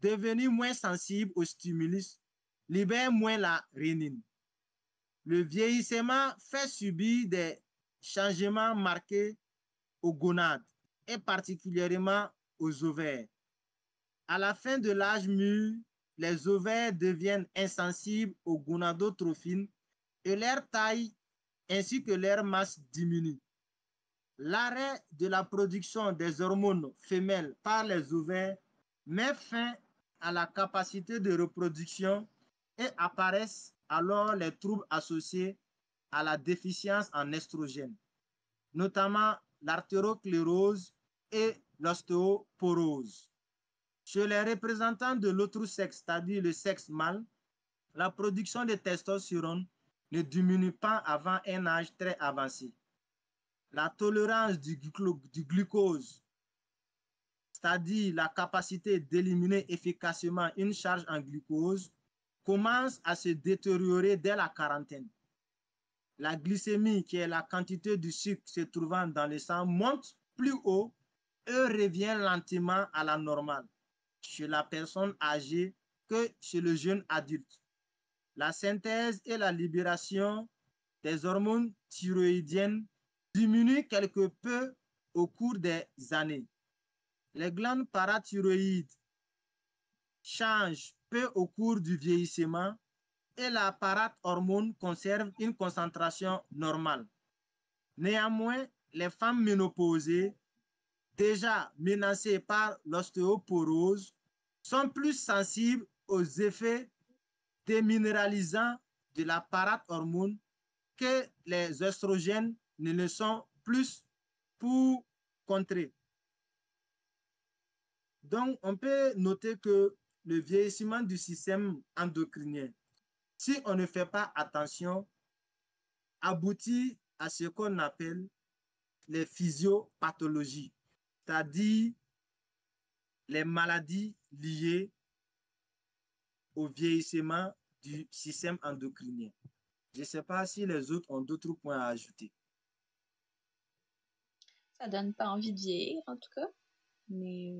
devenus moins sensibles aux stimulus, libèrent moins la rénine. Le vieillissement fait subir des changements marqués aux gonades et particulièrement aux ovaires. À la fin de l'âge mûr, les ovaires deviennent insensibles aux gonadotrophines et leur taille ainsi que leur masse diminue. L'arrêt de la production des hormones femelles par les ovaires met fin à la capacité de reproduction et apparaissent alors les troubles associés à la déficience en estrogène, notamment l'artérosclérose et l'ostéoporose. Chez les représentants de l'autre sexe, c'est-à-dire le sexe mâle, la production de testostérone ne diminue pas avant un âge très avancé. La tolérance du glucose, c'est-à-dire la capacité d'éliminer efficacement une charge en glucose, commence à se détériorer dès la quarantaine. La glycémie, qui est la quantité de sucre se trouvant dans le sang, monte plus haut et revient lentement à la normale chez la personne âgée que chez le jeune adulte. La synthèse et la libération des hormones thyroïdiennes diminuent quelque peu au cours des années. Les glandes parathyroïdes changent peu au cours du vieillissement et la parathormone conserve une concentration normale. Néanmoins, les femmes ménopausées, déjà menacées par l'ostéoporose, sont plus sensibles aux effets déminéralisants de la parathormone que les oestrogènes ne le sont plus pour contrer. Donc, on peut noter que le vieillissement du système endocrinien, si on ne fait pas attention, aboutit à ce qu'on appelle les physiopathologies, c'est-à-dire les maladies liées au vieillissement du système endocrinien. Je ne sais pas si les autres ont d'autres points à ajouter. Ça donne pas envie de vieillir, en tout cas. Mais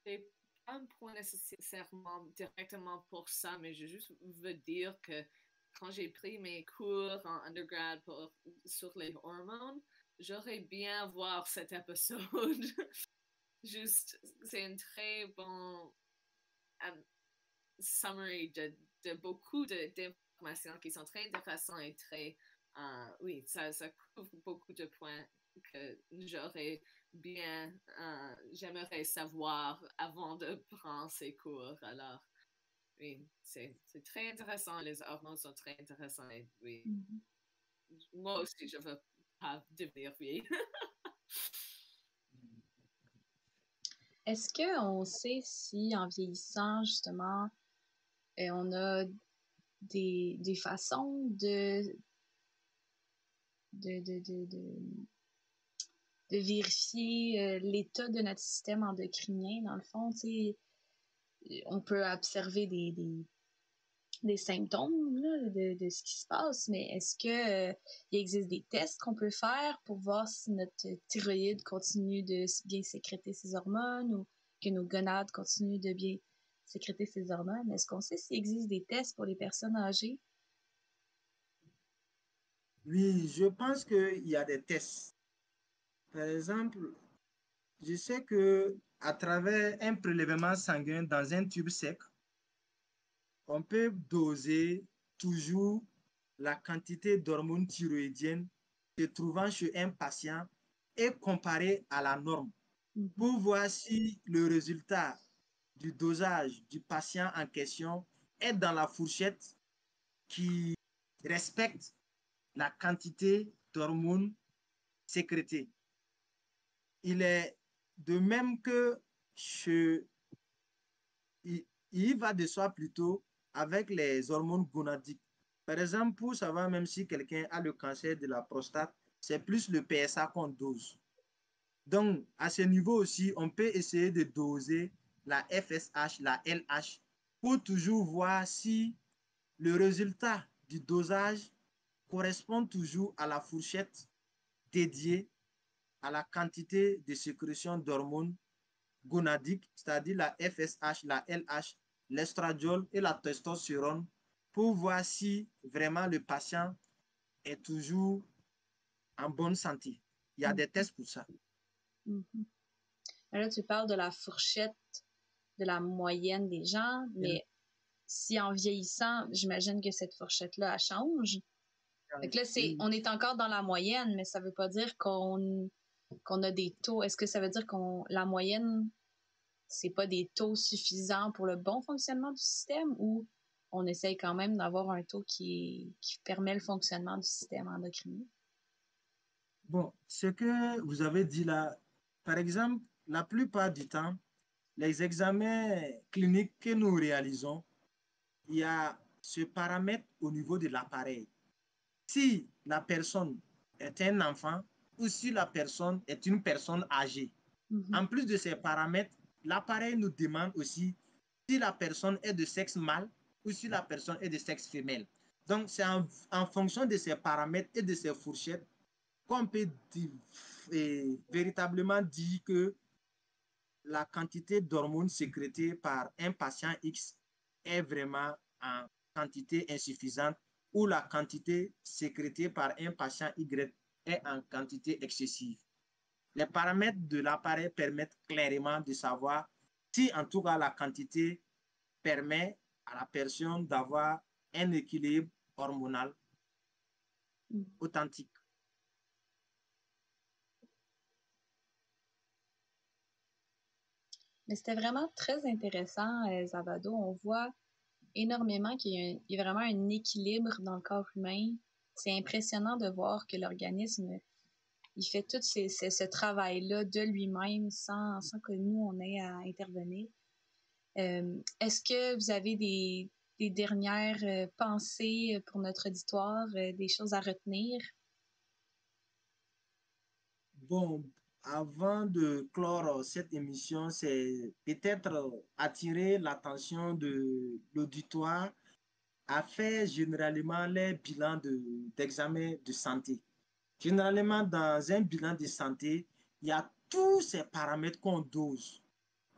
C'est pas un point nécessairement directement pour ça, mais je juste veux dire que quand j'ai pris mes cours en undergrad sur les hormones, j'aurais bien voir cet épisode. Juste, c'est un très bon summary de beaucoup d'informations qui sont très intéressantes et très, oui, ça couvre beaucoup de points que j'aimerais savoir avant de prendre ces cours. Alors, oui, c'est très intéressant. Les hormones sont très intéressants. Et oui, moi aussi, je veux pas devenir vieille. est-ce qu'on sait si, en vieillissant, justement, on a des façons de, de, de, de, de vérifier l'état de notre système endocrinien? Dans le fond, tu sais, on peut observer des symptômes là, de ce qui se passe, mais est-ce que il existe des tests qu'on peut faire pour voir si notre thyroïde continue de bien sécréter ses hormones ou que nos gonades continuent de bien sécréter ses hormones? Est-ce qu'on sait s'il existe des tests pour les personnes âgées? Oui, je pense qu'il y a des tests. Par exemple, je sais que à travers un prélèvement sanguin dans un tube sec, on peut doser toujours la quantité d'hormones thyroïdiennes se trouvant chez un patient et comparer à la norme pour voir si le résultat du dosage du patient en question est dans la fourchette qui respecte la quantité d'hormones sécrétées. Il est de même que chez, il va de soi plutôt avec les hormones gonadiques. Par exemple, pour savoir même si quelqu'un a le cancer de la prostate, c'est plus le PSA qu'on dose. Donc, à ce niveau aussi, on peut essayer de doser la FSH, la LH, pour toujours voir si le résultat du dosage correspond toujours à la fourchette dédiée à la quantité de sécrétion d'hormones gonadiques, c'est-à-dire la FSH, la LH, l'estradiol et la testostérone, pour voir si vraiment le patient est toujours en bonne santé. Il y a des tests pour ça. Là, tu parles de la fourchette de la moyenne des gens, mais si en vieillissant, j'imagine que cette fourchette-là, elle change. Fait que là, on est encore dans la moyenne, mais ça veut pas dire qu'on a des taux. Est-ce que ça veut dire la moyenne, c'est pas des taux suffisants pour le bon fonctionnement du système ou on essaye quand même d'avoir un taux qui permet le fonctionnement du système endocrinien? Bon, ce que vous avez dit là, par exemple, la plupart du temps, les examens cliniques que nous réalisons, il y a ce paramètre au niveau de l'appareil. Si la personne est un enfant ou si la personne est une personne âgée. En plus de ces paramètres, l'appareil nous demande aussi si la personne est de sexe mâle ou si la personne est de sexe femelle. Donc, c'est en fonction de ces paramètres et de ces fourchettes qu'on peut véritablement dire que la quantité d'hormones sécrétées par un patient X est vraiment en quantité insuffisante ou la quantité sécrétée par un patient Y est en quantité excessive. Les paramètres de l'appareil permettent clairement de savoir si en tout cas la quantité permet à la personne d'avoir un équilibre hormonal authentique. Mais c'était vraiment très intéressant, Zabado. On voit énormément qu'il y a vraiment un équilibre dans le corps humain. C'est impressionnant de voir que l'organisme, il fait tout ce travail-là de lui-même sans que nous, on ait à intervenir. Est-ce que vous avez des dernières pensées pour notre auditoire, des choses à retenir? Bon, avant de clore cette émission, c'est peut-être attirer l'attention de l'auditoire à faire généralement les bilans d'examen de santé. Généralement, dans un bilan de santé, il y a tous ces paramètres qu'on dose.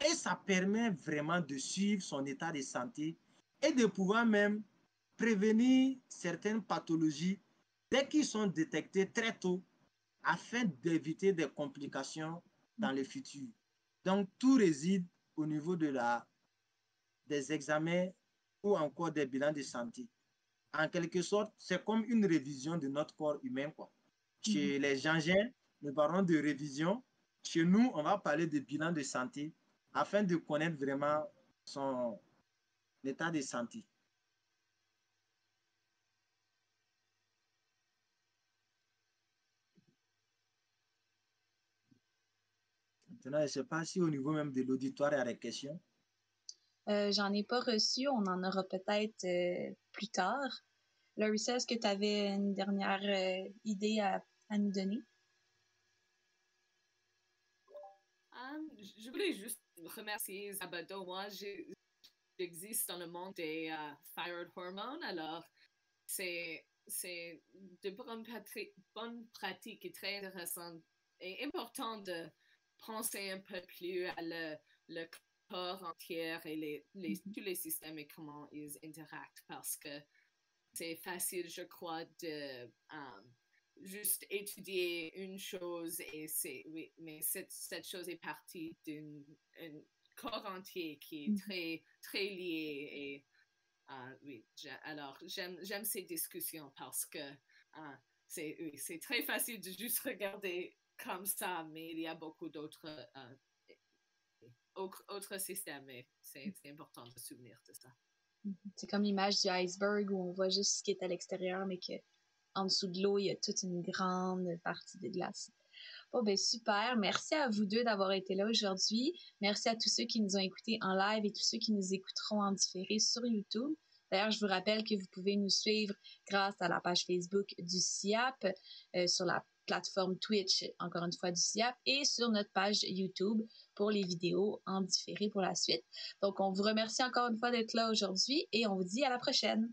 Et ça permet vraiment de suivre son état de santé et de pouvoir même prévenir certaines pathologies dès qu'ils sont détectés très tôt afin d'éviter des complications dans le futur. Donc, tout réside au niveau des examens ou encore des bilans de santé. En quelque sorte, c'est comme une révision de notre corps humain, quoi. Chez les Gingins, nous parlons de révision. Chez nous, on va parler de bilan de santé afin de connaître vraiment son état de santé. Maintenant, je ne sais pas si au niveau même de l'auditoire, il y a des questions. J'en ai pas reçu, on en aura peut-être plus tard. Larissa, est-ce que tu avais une dernière idée à nous donner? Je voulais juste remercier Zabado. Moi, j'existe dans le monde des thyroid hormones, alors c'est de bonnes pratiques et très intéressantes et important de penser un peu plus à le corps entier et tous les systèmes et comment ils interactent parce que c'est facile, je crois, de juste étudier une chose et oui, mais cette chose est partie d'un corps entier qui est très, très lié et oui, alors j'aime ces discussions parce que c'est très facile de juste regarder comme ça, mais il y a beaucoup d'autres systèmes et c'est important de se souvenir de ça. C'est comme l'image du iceberg où on voit juste ce qui est à l'extérieur, mais qu'en dessous de l'eau, il y a toute une grande partie de glace. Bon, ben super. Merci à vous deux d'avoir été là aujourd'hui. Merci à tous ceux qui nous ont écoutés en live et tous ceux qui nous écouteront en différé sur YouTube. D'ailleurs, je vous rappelle que vous pouvez nous suivre grâce à la page Facebook du CIAP, sur la plateforme Twitch, encore une fois, du CIAP, et sur notre page YouTube pour les vidéos en différé pour la suite. Donc, on vous remercie encore une fois d'être là aujourd'hui et on vous dit à la prochaine.